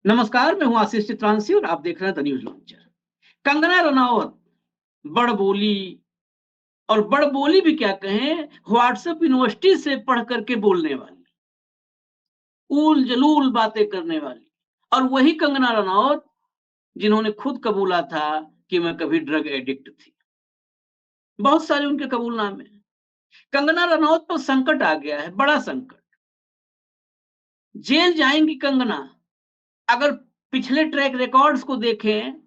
नमस्कार, मैं हूं आशीष चित्रांशी और आप देख रहे हैं the News Launcher. Kangana Ranaut बड़बोली, और बड़बोली भी क्या कहें, व्हाट्सएप यूनिवर्सिटी से पढ़ करके बोलने वाली, ऊल जलूल बातें करने वाली, और वही कंगना रनावत जिन्होंने खुद कबूला था कि मैं कभी ड्रग एडिक्ट थी। बहुत सारे उनके कबूलनामे हैं। कंगना रनावत पर संकट आ गया है, बड़ा संकट। जेल जाएंगी कंगना। अगर पिछले ट्रैक रिकॉर्ड्स को देखें,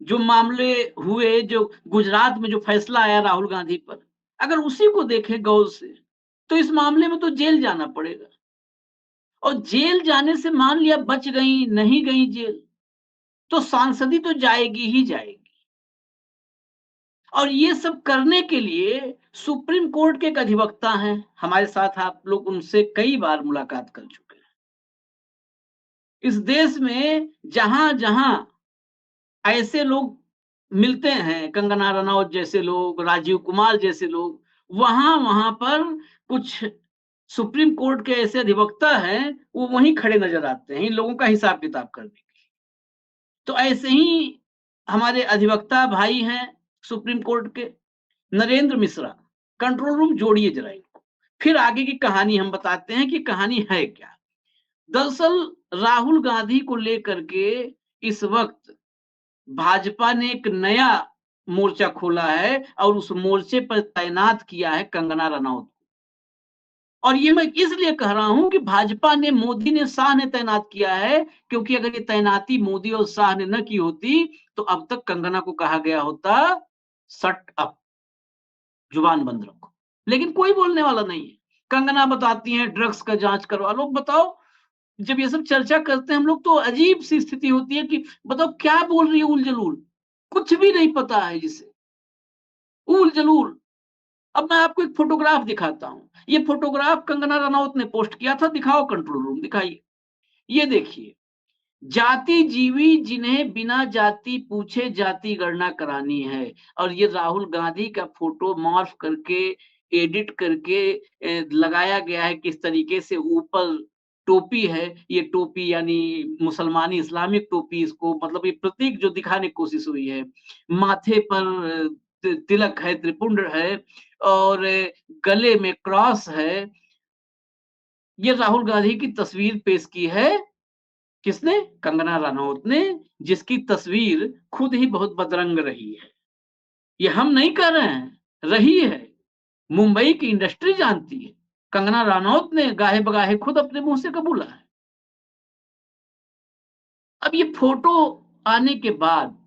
जो मामले हुए, जो गुजरात में जो फैसला आया राहुल गांधी पर, अगर उसी को देखें गौर से, तो इस मामले में तो जेल जाना पड़ेगा। और जेल जाने से मान लिया बच गई, नहीं गई जेल, तो सांसदी तो जाएगी ही जाएगी। और ये सब करने के लिए सुप्रीम कोर्ट के एक अधिवक्ता हैं हमारे साथ, आप लोग उनसे कई बार मुलाकात कर चुके हैं। इस देश में जहां जहां ऐसे लोग मिलते हैं, कंगना रनौत जैसे लोग, राजीव कुमार जैसे लोग, वहां वहां पर कुछ सुप्रीम कोर्ट के ऐसे अधिवक्ता हैं, वो वहीं खड़े नजर आते हैं इन लोगों का हिसाब किताब करने के लिए। तो ऐसे ही हमारे अधिवक्ता भाई हैं सुप्रीम कोर्ट के, नरेंद्र मिश्रा। कंट्रोल रूम जोड़िए जरा इनको, फिर आगे की कहानी हम बताते हैं कि कहानी है क्या। दरअसल राहुल गांधी को लेकर के इस वक्त भाजपा ने एक नया मोर्चा खोला है और उस मोर्चे पर तैनात किया है कंगना रनौत को। और ये मैं इसलिए कह रहा हूं कि भाजपा ने, मोदी ने, शाह ने तैनात किया है, क्योंकि अगर ये तैनाती मोदी और शाह ने न की होती तो अब तक कंगना को कहा गया होता शट अप, जुबान बंद रखो। लेकिन कोई बोलने वाला नहीं है। कंगना बताती हैं ड्रग्स का जांच करवा लो। बताओ, जब ये सब चर्चा करते हैं हम लोग तो अजीब सी स्थिति होती है कि बताओ क्या बोल रही है उल जलूल, कुछ भी नहीं पता है जिसे, ऊल जलूल। अब मैं आपको एक फोटोग्राफ दिखाता हूं। ये फोटोग्राफ कंगना रनौत ने पोस्ट किया था। दिखाओ कंट्रोल रूम, दिखाइए। ये देखिए, जाति जीवी जिन्हें बिना जाति पूछे जाति गणना करानी है। और ये राहुल गांधी का फोटो मॉर्फ करके, एडिट करके लगाया गया है। किस तरीके से ऊपर टोपी है, ये टोपी यानी मुसलमानी इस्लामिक टोपी, इसको मतलब ये प्रतीक जो दिखाने की कोशिश हुई है। माथे पर तिलक है, त्रिपुंड है, और गले में क्रॉस है। ये राहुल गांधी की तस्वीर पेश की है, किसने? कंगना रनौत ने, जिसकी तस्वीर खुद ही बहुत बदरंग रही है। ये हम नहीं कह रहे हैं, रही है। मुंबई की इंडस्ट्री जानती है। कंगना रनौत ने गाहे बगाहे खुद अपने मुंह से कबूला है। अब ये फोटो आने के बाद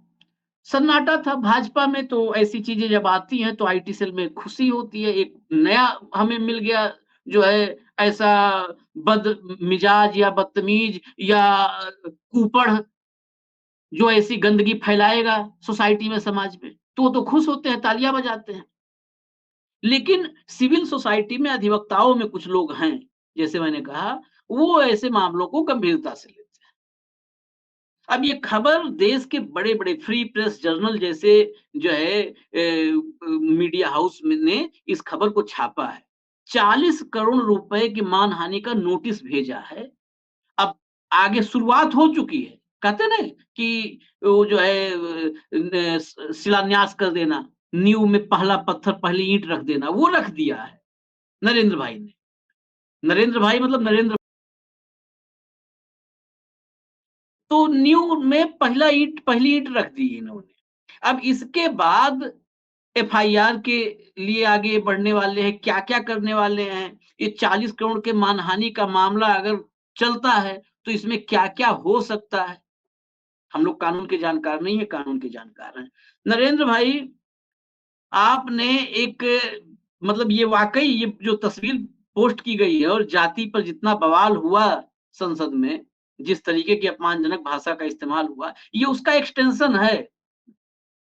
सन्नाटा था भाजपा में। तो ऐसी चीजें जब आती हैं तो आईटी सेल में खुशी होती है, एक नया हमें मिल गया जो है ऐसा बद मिजाज या बदतमीज या कुपड़, जो ऐसी गंदगी फैलाएगा सोसाइटी में, समाज में। तो वो तो खुश होते हैं, तालियां बजाते हैं। लेकिन सिविल सोसाइटी में, अधिवक्ताओं में कुछ लोग हैं, जैसे मैंने कहा, वो ऐसे मामलों को गंभीरता से लेते हैं। अब ये खबर देश के बड़े बड़े फ्री प्रेस जर्नल जैसे जो है मीडिया हाउस ने इस खबर को छापा है। 40 करोड़ रुपए की मानहानि का नोटिस भेजा है। अब आगे शुरुआत हो चुकी है। कहते ना कि वो जो है शिलान्यास कर देना, नींव में पहला पत्थर, पहली ईंट रख देना, वो रख दिया है नरेंद्र भाई ने। नरेंद्र भाई मतलब नरेंद्र। तो नींव में पहली ईंट रख दी इन्होंने। अब इसके बाद एफआईआर के लिए आगे बढ़ने वाले हैं, क्या-क्या करने वाले हैं। ये 40 करोड़ के मानहानि का मामला अगर चलता है तो इसमें क्या-क्या हो सकता है। हम लोग कानून के जानकार नहीं है, कानून के जानकार हैं। नरेंद्र भाई, आपने एक, मतलब ये वाक़ई ये जो तस्वीर पोस्ट की गई है और जाति पर जितना बवाल हुआ संसद में, जिस तरीके की अपमानजनक भाषा का इस्तेमाल हुआ, ये उसका एक्सटेंशन है।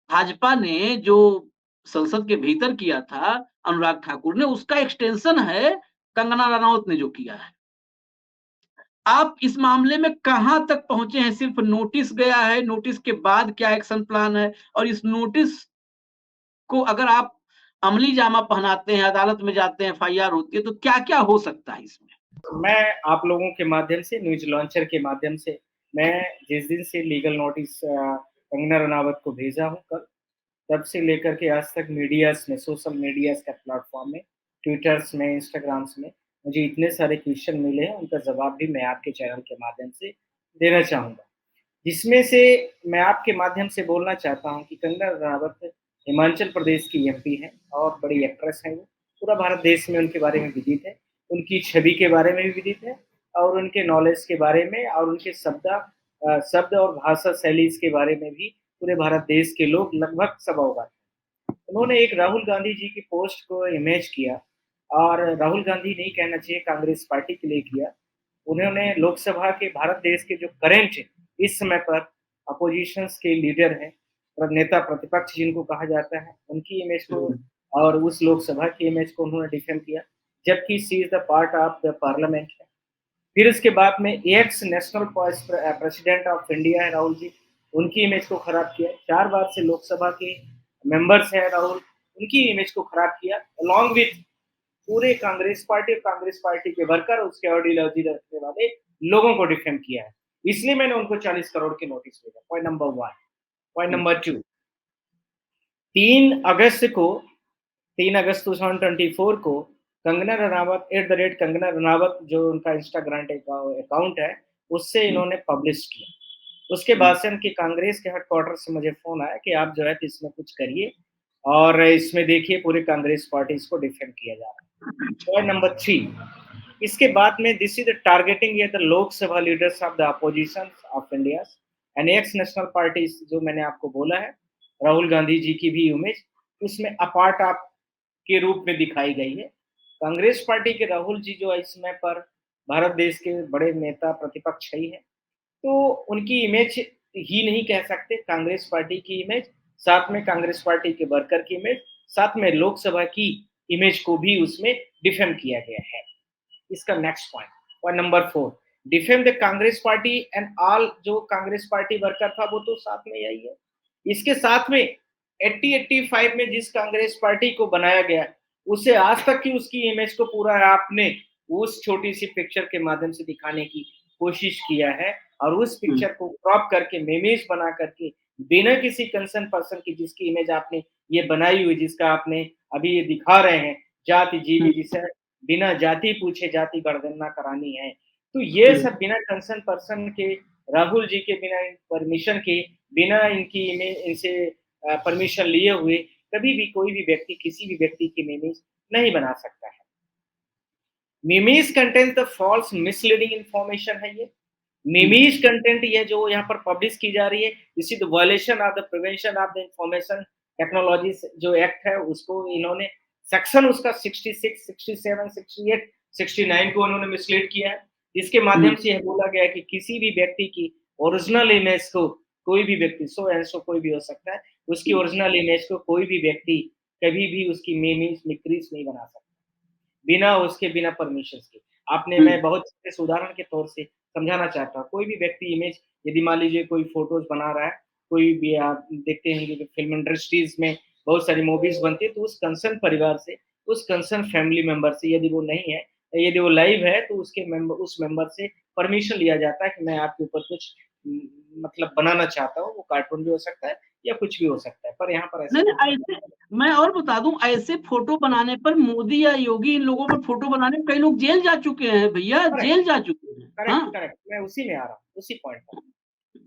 भाजपा ने जो संसद के भीतर किया था अनुराग ठाकुर ने, उसका एक्सटेंशन है कंगना रनौत ने जो किया है। आप इस मामले में कहां तक पहुंचे हैं? सिर्फ नोटिस गया है, नोटिस के बाद क्या एक्शन प्लान है? और इस नोटिस को अगर आप अमली जामा पहनाते हैं, अदालत में जाते हैं, एफआईआर होती है, तो क्या क्या हो सकता है इसमें? मैं आप लोगों के माध्यम से, न्यूज़ लॉन्चर के माध्यम से, मैं जिस दिन से लीगल नोटिस कंगना रनावत को भेजा हूँ कल, तब से लेकर के आज तक मीडियाज़ में, सोशल मीडियाज़ का प्लेटफ़ॉर्म में, ट्विटर्स में, इंस्टाग्राम्स में मुझे इतने सारे क्वेश्चन मिले हैं, उनका जवाब भी मैं आपके चैनल के माध्यम से देना चाहूँगा। जिसमें से मैं आपके माध्यम से बोलना चाहता हूँ कि कंगना रनावत हिमाचल प्रदेश की एमपी हैं और बड़ी एक्ट्रेस हैं वो। पूरा भारत देश में उनके बारे में विदित है। उनकी छवि के बारे में भी विदित है और उनके नॉलेज के बारे में और उनके शब्द और भाषा शैली के बारे में भी पूरे भारत देश के लोग लगभग सब अवगत हैं। उन्होंने एक राहुल गांधी जी की पोस्ट को इमेज किया और राहुल गांधी नहीं कहना चाहिए, कांग्रेस पार्टी के लिए किया। उन्होंने लोकसभा के भारत देश के जो करंट इस समय पर अपोजिशंस के लीडर हैं और नेता प्रतिपक्ष जिनको कहा जाता है, उनकी इमेज को और उस लोकसभा की इमेज को उन्होंने डिफेंड किया, जबकि she is the part of the parliament है। फिर उसके बाद में x national president of India है राहुल जी, उनकी इमेज को खराब किया। 4 बार से लोकसभा के मेंबर्स हैं राहुल, उनकी इमेज को खराब किया अलॉन्ग विथ पूरे कांग्रेस पार्टी और कांग्रेस पार्टी के वर्कर उसके आइडियोलॉजी रखने वाले लोगों को डिफेंड किया है। इसलिए मैंने उनको 40 करोड़ के नोटिस भेजा। Point number 1। पॉइंट नंबर 2, 3 अगस्त को 3 अगस्त 2024 को कंगना रनावत @कंगना रनावत जो उनका इंस्टाग्राम अकाउंट है, उससे इन्होंने पब्लिश किया। उसके बाद से उनके कांग्रेस के हेडक्वार्टर से मुझे फ़ोन आया कि आप जो है इसमें कुछ करिए और इसमें देखिए पूरे कांग्रेस पार्टी इसको डिफेंड किया जा रहा है। पॉइंट नंबर 3, इसके बाद में this is the targeting the Lok Sabha leaders of the opposition of India and x national parties जो मैंने आपको बोला है, राहुल गांधी जी की भी इमेज उसमें अपार्ट ऑफ के रूप में दिखाई गई है। कांग्रेस पार्टी के राहुल जी जो इस समय पर भारत देश के बड़े नेता प्रतिपक्ष ही है, तो उनकी इमेज ही नहीं कह सकते, कांग्रेस पार्टी की इमेज, साथ में कांग्रेस पार्टी के वर्कर की इमेज, साथ में लोकसभा की इमेज को भी उसमें डिफेम किया गया है। इसका next point, point number 4, defame the Congress party and all जो कांग्रेस पार्टी वर्कर था वो तो साथ में यही है। इसके साथ में 80-85 में जिस कांग्रेस पार्टी को बनाया गया उसे आज तक की उसकी इमेज को पूरा आपने उस छोटी सी पिक्चर के माध्यम से दिखाने की कोशिश किया है और उस पिक्चर को क्रॉप करके मेमेज बना करके बिना किसी कंसर्न पर्सन की जिसकी इमेज आपने ये बनाई हुई, जिसका आपने अभी ये दिखा रहे हैं, जाति जीवी जिसे बिना जाति पूछे जाति गणगणना करानी है, तो ये सब बिना कंसर्न पर्सन के, राहुल जी के बिना परमिशन के, बिना इनकी इनसे परमिशन लिए हुए कभी भी कोई भी व्यक्ति किसी भी व्यक्ति की मेमेज नहीं बना सकता है। Memes content the false misleading information है ये। मेमेज कंटेंट ये जो यहाँ पर पब्लिश की जा रही है, this is the violation of the prevention of the information technology जो एक्ट है उसको इन्होंने सेक्शन उसका 66, 67, 68, 69 को उन्होंने मिसलीड किया है। इसके माध्यम से यह बोला गया है कि किसी भी व्यक्ति की ओरिजिनल इमेज को कोई भी व्यक्ति सो एंड सो कोई भी हो सकता है, उसकी ओरिजिनल इमेज को कोई भी व्यक्ति कभी भी उसकी मेमेज मिक्रीज नहीं बना सकता बिना परमिशन के। आपने मैं बहुत इस उदाहरण के तौर से समझाना चाहता हूँ। कोई भी व्यक्ति इमेज यदि मान लीजिए कोई फ़ोटोज़ बना रहा है, कोई भी आप देखते होंगे कि फ़िल्म इंडस्ट्रीज़ में बहुत सारी मूवीज़ बनती है, तो उस कंसर्न परिवार से, उस कंसर्न फैमिली मेंबर से यदि वो नहीं है, यदि वो लाइव है तो उस मेंबर से परमिशन लिया जाता है कि मैं आपके ऊपर कुछ मतलब बनाना चाहता हूँ। वो कार्टून भी हो सकता है या कुछ भी हो सकता है, पर यहाँ पर ऐसा नहीं, कुछ नहीं, ऐसे मैं और बता दूं, ऐसे फोटो बनाने पर मोदी या योगी इन लोगों पर फोटो बनाने में कई लोग जेल जा चुके हैं भैया, करेक्ट, जेल जा चुके हैं। करेक्ट, हाँ, करेक्ट। मैं उसी में आ रहा हूँ, उसी पॉइंट पर।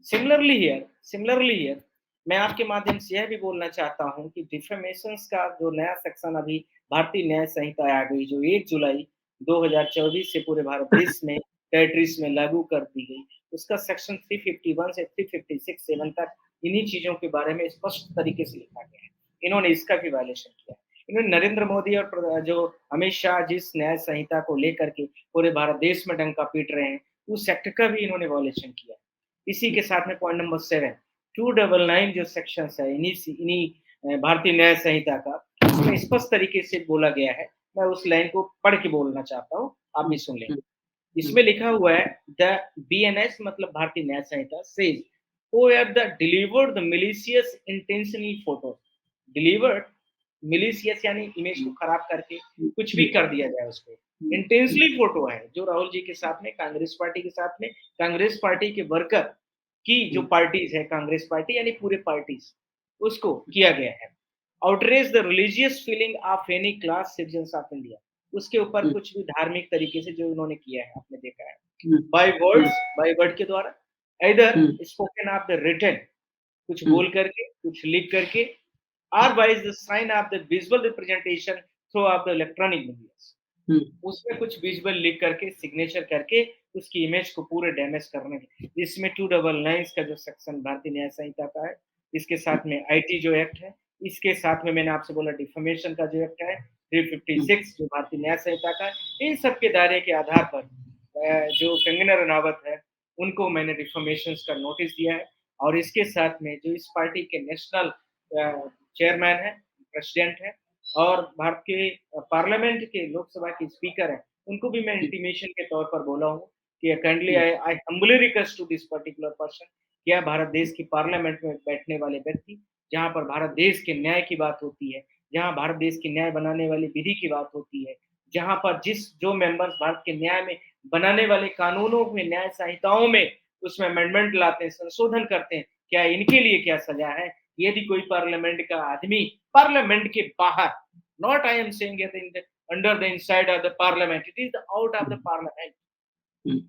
सिमिलरली हियर मैं आपके माध्यम से यह भी बोलना चाहता हूँ कि डिफेमेशंस का जो नया सेक्शन अभी भारतीय न्याय संहिता आ गई जो 1 जुलाई 2024 से पूरे भारत देश में टेरिटरीज में लागू कर दी गई, उसका सेक्शन 351 से 356-7 तक इन्हीं चीज़ों के बारे में स्पष्ट तरीके से लिखा गया है। इन्होंने इसका भी वायलेशन किया है। इन्होंने नरेंद्र मोदी और जो अमित शाह जिस न्याय संहिता को लेकर के पूरे भारत देश में डंका पीट रहे हैं, उस सेक्टर का भी इन्होंने वायलेशन किया है। इसी के साथ में पॉइंट नंबर 7, 299 जो सेक्शन है इन्हीं भारतीय न्याय संहिता का, उसमें स्पष्ट तरीके से बोला गया है। मैं उस लाइन को पढ़ के बोलना चाहता हूँ, आप भी सुन लें। इसमें लिखा हुआ है द बीएनएस मतलब Bharatiya Nyaya Sanhita says who have the delivered the malicious intentionally photos, delivered malicious यानी इमेज को खराब करके कुछ भी कर दिया जाए उसको। इंटेंसली फोटो है जो राहुल जी के साथ में, कांग्रेस पार्टी के साथ में, कांग्रेस पार्टी के वर्कर की जो पार्टीज है, कांग्रेस पार्टी यानी पूरे पार्टीज, उसको किया गया है। Outrage the religious feeling of any class citizens of India, उसके ऊपर कुछ भी धार्मिक तरीके से जो उन्होंने किया है, आपने देखा है। बाय वर्ड्स, बाय वर्ड के द्वारा, इधर स्पोकन ऑफ द रिटन, कुछ बोल करके, कुछ लिख करके, or by the sign of the visual representation through of the electronic media, उसमें कुछ विजुअल लिख करके, सिग्नेचर करके उसकी इमेज को पूरे डैमेज करने के। इसमें 299 का जो सेक्शन भारतीय न्याय संहिता का है, इसके साथ में आईटी जो एक्ट है, इसके साथ में मैंने आपसे बोला डिफेमेशन का जो एक्ट है 356 जो भारतीय न्याय संहिता का है, इन सब के दायरे के आधार पर जो कंगना रनावत है उनको मैंने डिफेमेशन का नोटिस दिया है। और इसके साथ में जो इस पार्टी के नेशनल चेयरमैन है, प्रेसिडेंट है और भारत के पार्लियामेंट के लोकसभा के स्पीकर हैं, उनको भी मैं इंटीमेशन के तौर पर बोला हूँ कि kindly I humbly request to this particular person, क्या भारत देश की पार्लियामेंट में बैठने वाले व्यक्ति, जहाँ पर भारत देश के न्याय की बात होती है, जहाँ भारत देश की न्याय बनाने वाली विधि की बात होती है, जहाँ पर जो मेंबर्स भारत के न्याय में बनाने वाले कानूनों में, न्याय संहिताओं में उसमें अमेंडमेंट लाते हैं, संशोधन करते हैं, क्या इनके लिए क्या सजा है? यदि कोई पार्लियामेंट का आदमी पार्लियामेंट के बाहर, not I am saying it in the under the inside of the parliament, it is the out of the parliament,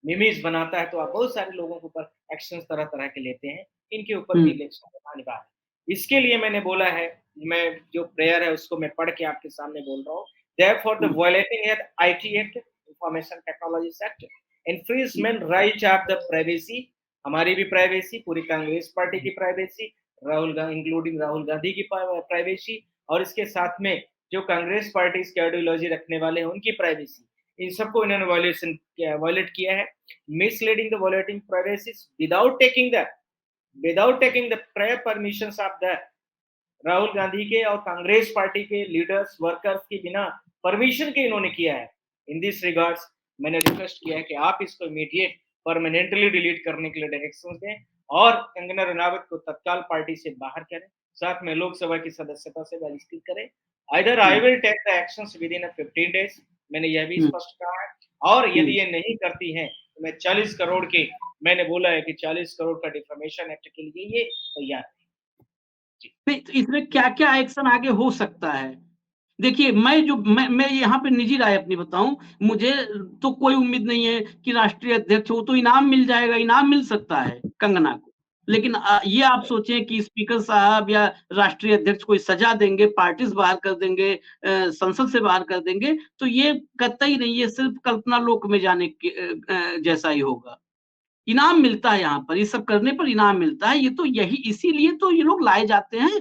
memes बनाता है, तो आप बहुत सारे लोगों के ऊपर एक्शन तरह तरह के लेते हैं, इनके ऊपर भी इलेक्शन अनिवार्य है। इसके लिए मैंने बोला है, मैं जो प्रेयर है उसको मैं पढ़ के आपके सामने बोल रहा हूँ। Therefore, the violating IT Act, Information Technology Act, infringement right of the privacy, हमारी भी प्राइवेसी, पूरी कांग्रेस पार्टी की प्राइवेसी, इंक्लूडिंग राहुल गांधी की प्राइवेसी, और इसके साथ में जो कांग्रेस पार्टी की आइडियोलॉजी रखने वाले हैं उनकी प्राइवेसी, इन सबको इन्होंने वायलेट किया है। Misleading the violating privacy without taking the prior permissions of the Rahul Gandhi के और कांग्रेस पार्टी के लीडर्स, वर्कर्स की बिना परमिशन के इन्होंने किया है। इन दिस रिगार्ड्स मैंने रिक्वेस्ट किया है कि आप इसको इमीडिएट परमानेंटली डिलीट करने के लिए डायरेक्शंस दें और कंगना रनावत को तत्काल पार्टी से बाहर करें, साथ में लोकसभा की सदस्यता से बहिष्कृत करें। Either I will take the actions within 15 days, मैंने यह भी स्पष्ट कहा है, और यदि ये नहीं करती हैं तो मैं 40 करोड़ के, मैंने बोला है कि 40 करोड़ का डिफेमेशन एक्ट के लिए ये तैयार है। तो इसमें क्या-क्या एक्शन आगे हो सकता है? देखिए, मैं यहाँ पे निजी राय अपनी बताऊँ, मुझे तो कोई उम्मीद नहीं है कि राष्ट्रीय अध्यक्ष हो तो इनाम मिल जाएगा, इनाम मिल सकता है कंगना को। लेकिन ये आप सोचें कि स्पीकर साहब या राष्ट्रीय अध्यक्ष कोई सजा देंगे, पार्टी से बाहर कर देंगे, संसद से बाहर कर देंगे, तो ये कतई नहीं, ये सिर्फ कल्पना लोक में जाने के जैसा ही होगा। इनाम मिलता है यहाँ पर, ये सब करने पर इनाम मिलता है, ये तो इसीलिए तो ये लोग लाए जाते हैं।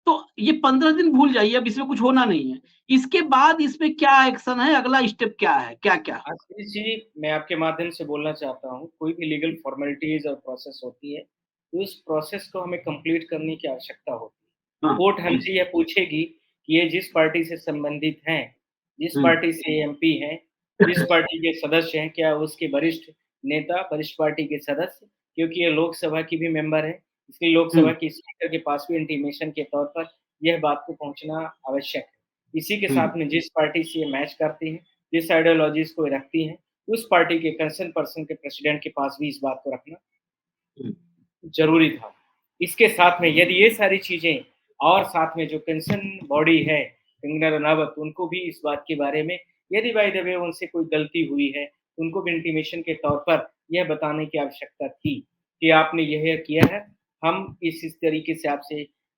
तो ये 15 दिन भूल जाइए, अब इसमें कुछ होना नहीं है। इसके बाद इसमें क्या एक्शन है, अगला स्टेप क्या है, क्या-क्या? आशीष जी, मैं आपके माध्यम से बोलना चाहता हूँ, कोई भी लीगल फॉर्मेलिटीज और प्रोसेस होती है, तो इस प्रोसेस को हमें कंप्लीट करने की आवश्यकता होती है। हाँ। कोर्ट हमसे यह पूछेगी कि ये जिस पार्टी से संबंधित हैं, जिस पार्टी से एमपी हैं, जिस पार्टी के सदस्य हैं, क्या उसके वरिष्ठ नेता, वरिष्ठ पार्टी के सदस्य, क्योंकि ये लोकसभा की भी मेंबर है, इसलिए लोकसभा के स्पीकर के पास भी इंटीमेशन के तौर पर यह बात को पहुंचना आवश्यक है। इसी के साथ में जिस पार्टी से ये मैच करती हैं, जिस आइडियोलॉजीज को रखती हैं, उस पार्टी के कंसर्न पर्सन के प्रेसिडेंट के पास भी इस बात को रखना जरूरी था। इसके साथ में यदि ये सारी चीजें और साथ में जो कंसर्न बॉडी है कंगना रनावत, उनको भी इस बात के बारे में यदि बाय द वे उनसे कोई गलती हुई है, उनको भी इंटीमेशन के तौर पर यह बताने की आवश्यकता थी कि आपने यह किया है। हम इस तरीके से आपसे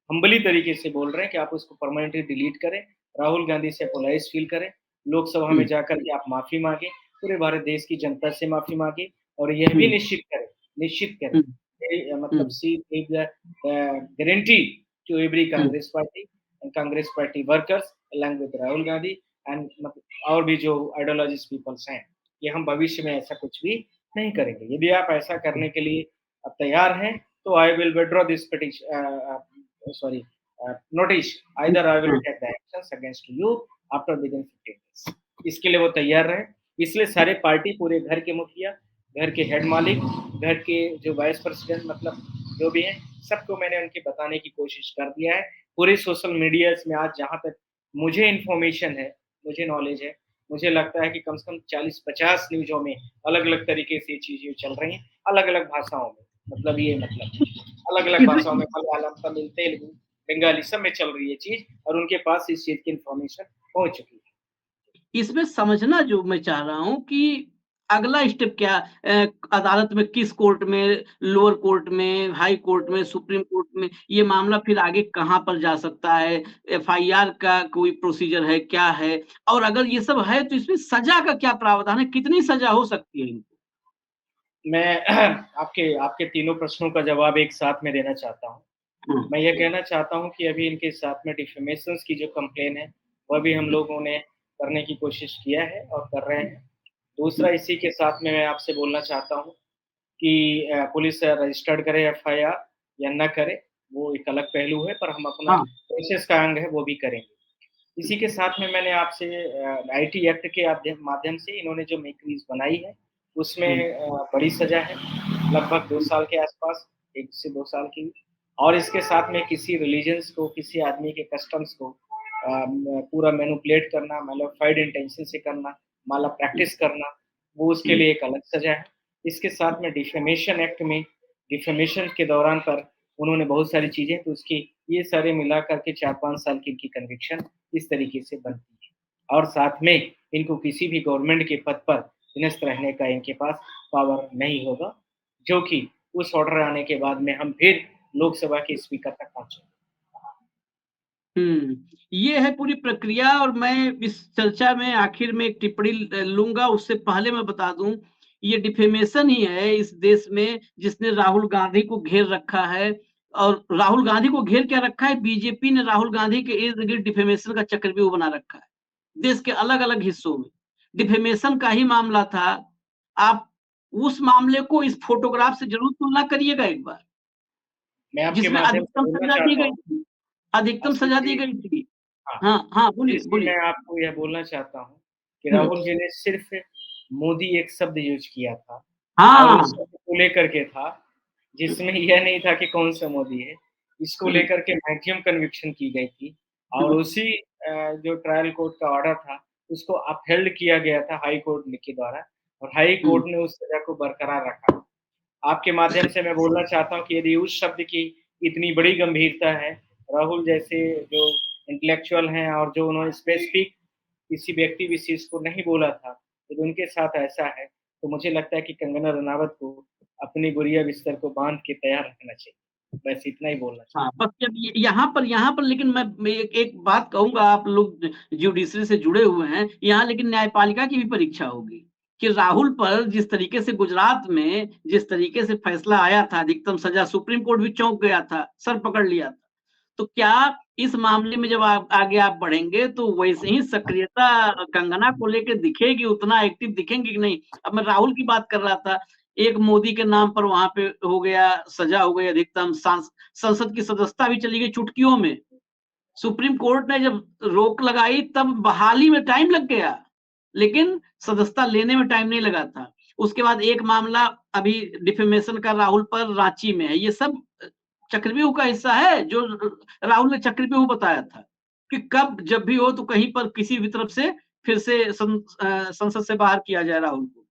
हम्बली तरीके से बोल रहे हैं कि आप उसको परमानेंटली डिलीट करें, राहुल गांधी से अपोलाइज फील करें, लोकसभा में जाकर के आप माफी मांगे, पूरे भारत देश की जनता से माफी मांगे और यह भी निश्चित करें मतलब see guarantee to every Congress party and Congress party workers along with Rahul Gandhi and और भी जो आइडियोलॉजिस्ट पीपल्स हैं कि हम भविष्य में ऐसा कुछ भी नहीं करेंगे। यदि आप ऐसा करने के लिए तैयार हैं तो I will withdraw this petition notice, either I will take the actions against you after within 15 days. इसके लिए वो तैयार रहे। इसलिए सारे पार्टी, पूरे घर के मुखिया, घर के हेड मालिक, घर के जो वाइस प्रेसिडेंट मतलब जो भी हैं, सबको मैंने उनके बताने की कोशिश कर दिया है पूरे सोशल मीडियाज़ में आज जहाँ तक मुझे इन्फॉर्मेशन है, मुझे नॉलेज है, मुझे लगता है कि कम से कम 40-50 न्यूज़ों में अलग-अलग तरीके से ये चीज़ें चल रही हैं, अलग-अलग भाषाओं में। मतलब ये मतलब अलग-अलग इसमें भाषाओं में मलयालम, तमिल, तेलुगु, बंगाली सब में चल रही है ये चीज़ और उनके पास इस चीज़ की इन्फॉर्मेशन पहुँच चुकी है। इसमें समझना जो मैं चाह रहा हूँ कि अगला स्टेप क्या अदालत में किस कोर्ट में, लोअर कोर्ट में, हाई कोर्ट में, सुप्रीम कोर्ट में ये मामला फिर आगे कहाँ पर जा सकता है? एफआईआर का कोई प्रोसीजर है, क्या है? और अगर ये सब है तो इसमें सज़ा का क्या प्रावधान है? कितनी सज़ा हो सकती है इनको? मैं आपके आपके तीनों प्रश्नों का जवाब एक साथ में देना चाहता हूँ। हुँ, मैं ये कहना चाहता हूँ कि अभी इनके साथ में डिफेमेशंस की जो कंप्लेन है, वह भी हम लोगों ने करने की कोशिश किया है और कर रहे हैं। हुँ, दूसरा इसी के साथ में मैं आपसे बोलना चाहता हूँ कि पुलिस रजिस्टर्ड करे एफआईआर या ना करे, वो एक अलग पहलू है, पर हम अपना हाँ, प्रोसेस का अंग है, वो भी करेंगे। इसी के साथ में मैंने आपसे आईटी एक्ट के माध्यम से इन्होंने जो मेकरीज़ बनाई है, हुँ, उसमें बड़ी सज़ा है, लगभग 2 साल के आसपास, 1 से 2 साल की और इसके साथ में किसी रिलिजन्स को, किसी आदमी के कस्टम्स को पूरा मैनिपुलेट करना, मैलिफाइड इंटेंशन से करना, माला हुँ, प्रैक्टिस करना, वो उसके हुँ, लिए एक अलग सज़ा है। इसके साथ में डिफेमेशन एक्ट में डिफेमेशन के दौरान पर उन्होंने बहुत सारी चीज़ें तो उसकी ये सारे मिला कर के 4-5 साल की इनकी कन्विक्शन इस तरीके से बनती है। और साथ में इनको किसी भी गवर्नमेंट के पद पर नियस्त रहने का इनके पास पावर नहीं होगा, जो कि उस ऑर्डर आने के बाद में हम फिर लोकसभा के स्पीकर तक पहुँचे। हुँ। ये है पूरी प्रक्रिया और मैं इस चर्चा में आखिर में एक टिप्पणी लूँगा, उससे पहले मैं बता दूँ, ये डिफेमेशन ही है इस देश में जिसने राहुल गांधी को घेर रखा है और राहुल गांधी को घेर क्या रखा है, बीजेपी ने राहुल गांधी के इर्द-गिर्द डिफेमेशन का चक्रव्यूह बना रखा है, देश के अलग-अलग हिस्सों में। डिफेमेशन का ही मामला था, आप उस मामले को इस फ़ोटोग्राफ से ज़रूर तुलना करिएगा एक बार, मैं आपके जिसमें माध्यम से अधिकतम बोलना सज़ा दी चाहता गई हूँ थी। अधिकतम असली सज़ा दी में गई थी। हाँ, हाँ, हाँ, बोलिए, इसलिए बोलिए। मैं आपको यह बोलना चाहता हूँ कि हुँ, राहुल जी ने सिर्फ़ मोदी एक शब्द यूज़ किया था और हाँ, उस शब्द को लेकर के था, जिसमें यह नहीं था कि कौन-सा मोदी है। इसको हुँ, लेकर के मैक्सिमम कन्विक्शन की गई थी और हुँ, उसी जो ट्रायल कोर्ट का ऑर्डर था, उसको अपहेल्ड किया गया था हाई कोर्ट के द्वारा और हाई हुँ, कोर्ट ने उस सज़ा को बरकरार रखा। आपके माध्यम से मैं बोलना चाहता हूँ कि यदि उस शब्द की इतनी बड़ी गंभीरता है, राहुल जैसे जो इंटेलेक्चुअल हैं और जो उन्होंने स्पेसिफिक किसी व्यक्ति विशेष को नहीं बोला था, यदि उनके साथ ऐसा है, तो मुझे लगता है कि कंगना रनावत को अपनी गुड़िया बिस्तर को बाँध के तैयार रखना चाहिए। बस इतना ही बोलना हाँ, चाहता बस जब ये यहाँ पर लेकिन मैं एक एक बात कहूँगा आप लोग ज्यूडिशरी से जुड़े हुए हैं, यहाँ लेकिन न्यायपालिका की भी परीक्षा होगी, कि राहुल पर जिस तरीके से गुजरात में जिस तरीके से फैसला आया था, अधिकतम सज़ा सुप्रीम कोर्ट भी चौंक गया था, सर पकड़ लिया था। तो क्या इस मामले में जब आप आगे आप बढ़ेंगे तो वैसे ही सक्रियता कंगना को लेके दिखेगी, उतना एक्टिव दिखेंगे कि नहीं? अब मैं राहुल की बात कर रहा था, एक मोदी के नाम पर वहाँ पे हो गया, सज़ा हो गई अधिकतम संसद की सदस्यता भी चली गई चुटकियों में। सुप्रीम कोर्ट ने जब रोक लगाई तब बहाली में टाइम लग गया, लेकिन सदस्यता लेने में टाइम नहीं लगा था। उसके बाद एक मामला अभी डिफेमेशन का राहुल पर रांची में है। ये सब चक्रव्यूह का हिस्सा है जो राहुल ने चक्रव्यूह बताया था, कि कब जब भी हो तो कहीं पर किसी भी तरफ से फिर से संसद से बाहर किया जाए राहुल को।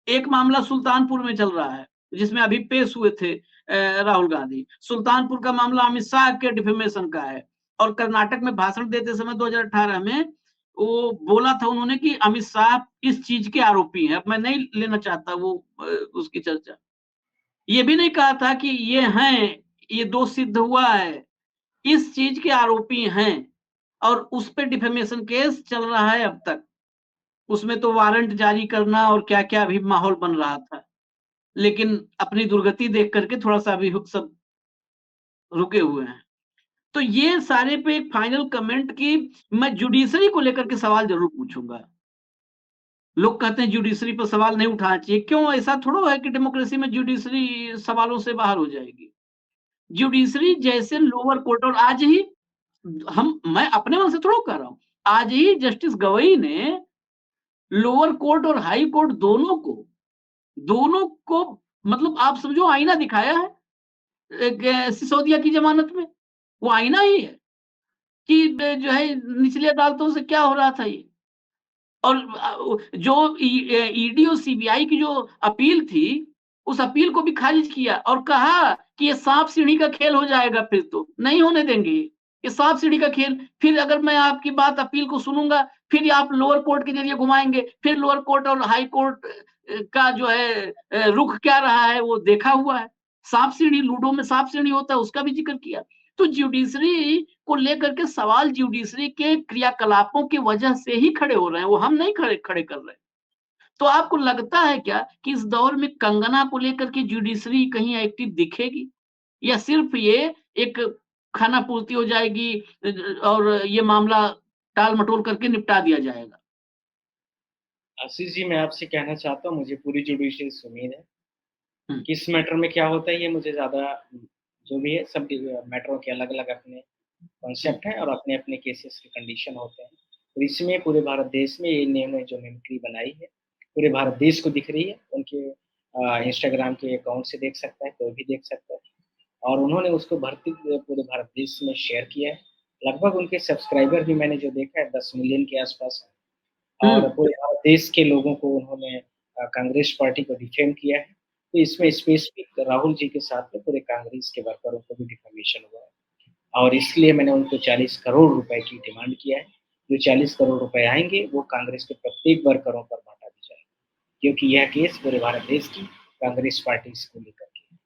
एक मामला सुल्तानपुर में चल रहा है, जिसमें अभी पेश हुए थे राहुल गांधी। सुल्तानपुर का मामला अमित शाह के डिफेमेशन का है और कर्नाटक में भाषण देते समय 2018 में वो बोला था उन्होंने कि अमित शाह इस चीज के आरोपी हैं। अब मैं नहीं लेना चाहता वो उसकी चर्चा। ये भी नहीं कहा था कि ये हैं, ये दोष सिद्ध हुआ है, इस चीज के आरोपी हैं और उस पे डिफेमेशन केस चल रहा है अब तक। उसमें तो वारंट जारी करना और क्या-क्या अभी माहौल बन रहा था। लेकिन अपनी दुर्गति देख करके थोड़ा-सा अभी सब रुके हुए हैं। तो ये सारे पे एक फाइनल कमेंट कि मैं जुडिशरी को लेकर के सवाल ज़रूर पूछूँगा। लोग कहते हैं जुडिशरी पर सवाल नहीं उठाना चाहिए। क्यों? ऐसा थोड़ा है कि डेमोक्रेसी में जुडिशरी सवालों से बाहर हो जाएगी। जुडिशरी जैसे लोअर कोर्ट और आज ही हम मैं अपने मन से थोड़ा कह रहा हूँ। आज ही जस्टिस गवई ने लोअर कोर्ट और हाई कोर्ट दोनों को मतलब आप समझो आईना दिखाया है। एक सिसोदिया की ज़मानत में। वो आईना ही है कि जो है निचली अदालतों से क्या हो रहा था ये। और जो ईडी और सीबीआई की जो अपील थी, उस अपील को भी खारिज किया और कहा कि ये सांप सीढ़ी का खेल हो जाएगा, फिर तो नहीं होने देंगे ये सांप सीढ़ी का खेल। फिर अगर मैं आपकी बात अपील को सुनूंगा, फिर आप लोअर कोर्ट के जरिए घुमाएंगे, फिर लोअर कोर्ट और हाई कोर्ट का जो है रुख क्या रहा है वो देखा हुआ है। सांप सीढ़ी, लूडो में सांप सीढ़ी होता है, उसका भी जिक्र किया। तो ज्यूडिशरी को लेकर के सवाल ज्यूडिशरी के क्रियाकलापों की वजह से ही खड़े हो रहे हैं, वो हम नहीं खड़े खड़े कर रहे हैं। तो आपको लगता है क्या कि इस दौर में कंगना को लेकर के ज्यूडिशरी कहीं एक्टिव दिखेगी, या सिर्फ ये एक खाना पूर्ति हो जाएगी और ये मामला टाल मटोल करके निपटा दिया जाएगा? आशीष जी, मैं आपसे कहना चाहता हूँ, मुझे पूरी जुडिशरी से उम्मीद है। हम्म, किस मैटर में क्या होता है ये मुझे ज़्यादा, जो भी है सब मैटरों के अलग-अलग अपने हम्म, कॉन्सेप्ट हैं और अपने-अपने केसेस के कंडीशन होते हैं। तो इसमें पूरे भारत देश में ये इन्होंने जो मिमिक्री बनाई है, पूरे भारत देश को दिख रही है। उनके इंस्टाग्राम के अकाउंट से देख सकता है, कोई भी देख सकता है। और उन्होंने उसको भर्ती पूरे भारत देश में शेयर किया है। लगभग उनके सब्सक्राइबर भी मैंने जो देखा है 10 मिलियन के आसपास है। और हम्म। पूरे भारत देश के लोगों को उन्होंने कांग्रेस पार्टी को डिफेम किया है। तो इसमें स्पेसिफिक राहुल जी के साथ में पूरे कांग्रेस के वर्करों को भी डिफेमेशन हुआ है। और इसलिए मैंने उनको 40 करोड़ रुपए की डिमांड किया है। जो 40 करोड़ रुपए आएँगे वो कांग्रेस के प्रत्येक वर्करों पर बाँटा दी जाएगा, क्योंकि यह केस पूरे भारत देश की कांग्रेस पार्टी को लेकर के है।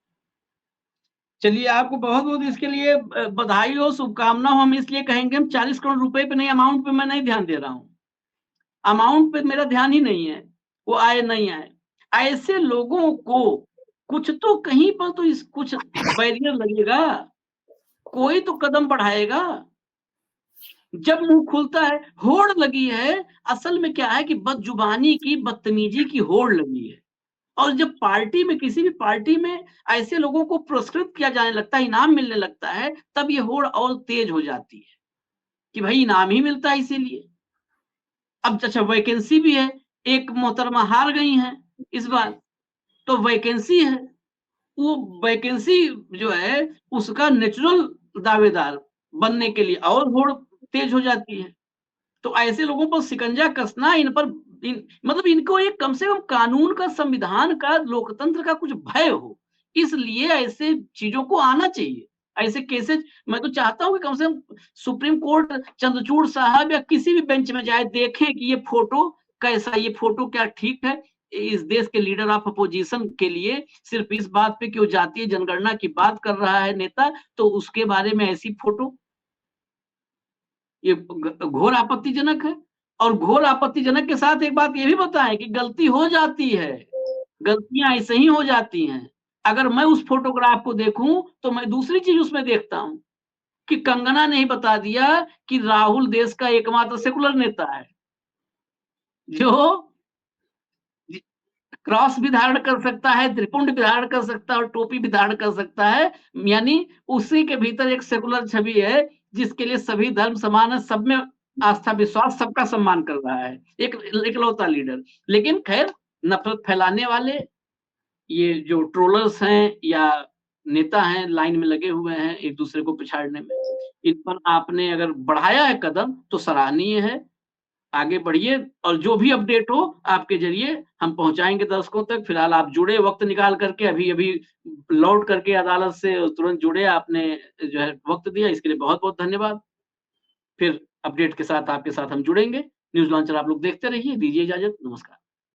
चलिए, आपको बहुत-बहुत इसके लिए बधाई हो, शुभकामना हो। हम इसलिए कहेंगे, हम 40 करोड़ रुपए पे नहीं, अमाउंट पे मैं नहीं ध्यान दे रहा हूँ। अमाउंट पे मेरा ध्यान ही नहीं है, वो आए नहीं आए। ऐसे लोगों को कुछ तो कहीं पर तो इस कुछ बैरियर लगेगा, कोई तो कदम बढ़ाएगा। जब मुँह खुलता है, होड़ लगी है, असल में क्या है कि बदजुबानी की, बदतमीज़ी की होड़ लगी है। और जब पार्टी में, किसी भी पार्टी में ऐसे लोगों को पुरस्कृत किया जाने लगता है, इनाम मिलने लगता है, तब ये होड़ और तेज हो जाती है कि भाई इनाम ही मिलता है इसीलिए। अब अच्छा, वैकेंसी भी है, एक मोहतरमा हार गई हैं इस बार, तो वैकेंसी है, वो वैकेंसी जो है उसका नेचुरल दावेदार बनने के लिए और होड़ तेज हो जाती है। तो ऐसे लोगों पर शिकंजा कसना, इन पर मतलब इनको एक कम से कम कानून का, संविधान का, लोकतंत्र का कुछ भय हो, इसलिए ऐसे चीज़ों को आना चाहिए। ऐसे केसेज़ मैं तो चाहता हूँ कि कम से कम सुप्रीम कोर्ट चंद्रचूड़ साहब या किसी भी बेंच में जाए, देखें कि ये फ़ोटो कैसा, ये फ़ोटो क्या ठीक है? इस देश के लीडर ऑफ अपोज़िशन के लिए सिर्फ़ इस बात पे कि वो जातीय जनगणना की बात कर रहा है नेता, तो उसके बारे में ऐसी फ़ोटो, ये घोर आपत्तिजनक है। और घोर आपत्तिजनक के साथ एक बात ये भी बताएँ कि गलती हो जाती है, गलतियाँ ऐसे ही हो जाती हैं। अगर मैं उस फ़ोटोग्राफ को देखूँ, तो मैं दूसरी चीज़ उसमें देखता हूँ कि कंगना ने ही बता दिया कि राहुल देश का एकमात्र सेकुलर नेता है, जो जि क्रॉस भी धारण कर सकता है, त्रिपुंड भी धारण कर सकता है और टोपी भी धारण कर सकता है। यानी उसी के भीतर एक सेकुलर छवि है, जिसके लिए सभी धर्म समान है, सब में आस्था विश्वास, सबका सम्मान कर रहा है। एक इकलौता लीडर। लेकिन ख़ैर, नफ़रत फैलाने वाले, ये जो ट्रोलर्स हैं या नेता हैं, लाइन में लगे हुए हैं एक-दूसरे को पिछाड़ने में, इन पर आपने अगर बढ़ाया है कदम, तो सराहनीय है। आगे बढ़िए और जो भी अपडेट हो आपके ज़रिए हम पहुँचाएँगे दर्शकों तक। फिलहाल आप जुड़े वक़्त निकाल कर के, अभी-अभी लौट करके अदालत से तुरंत जुड़े, आपने जो है वक़्त दिया, इसके लिए बहुत-बहुत धन्यवाद। फिर अपडेट के साथ आपके साथ हम जुड़ेंगे। न्यूज़ लॉन्चर आप लोग देखते रहिए, दीजिए इजाज़त, नमस्कार।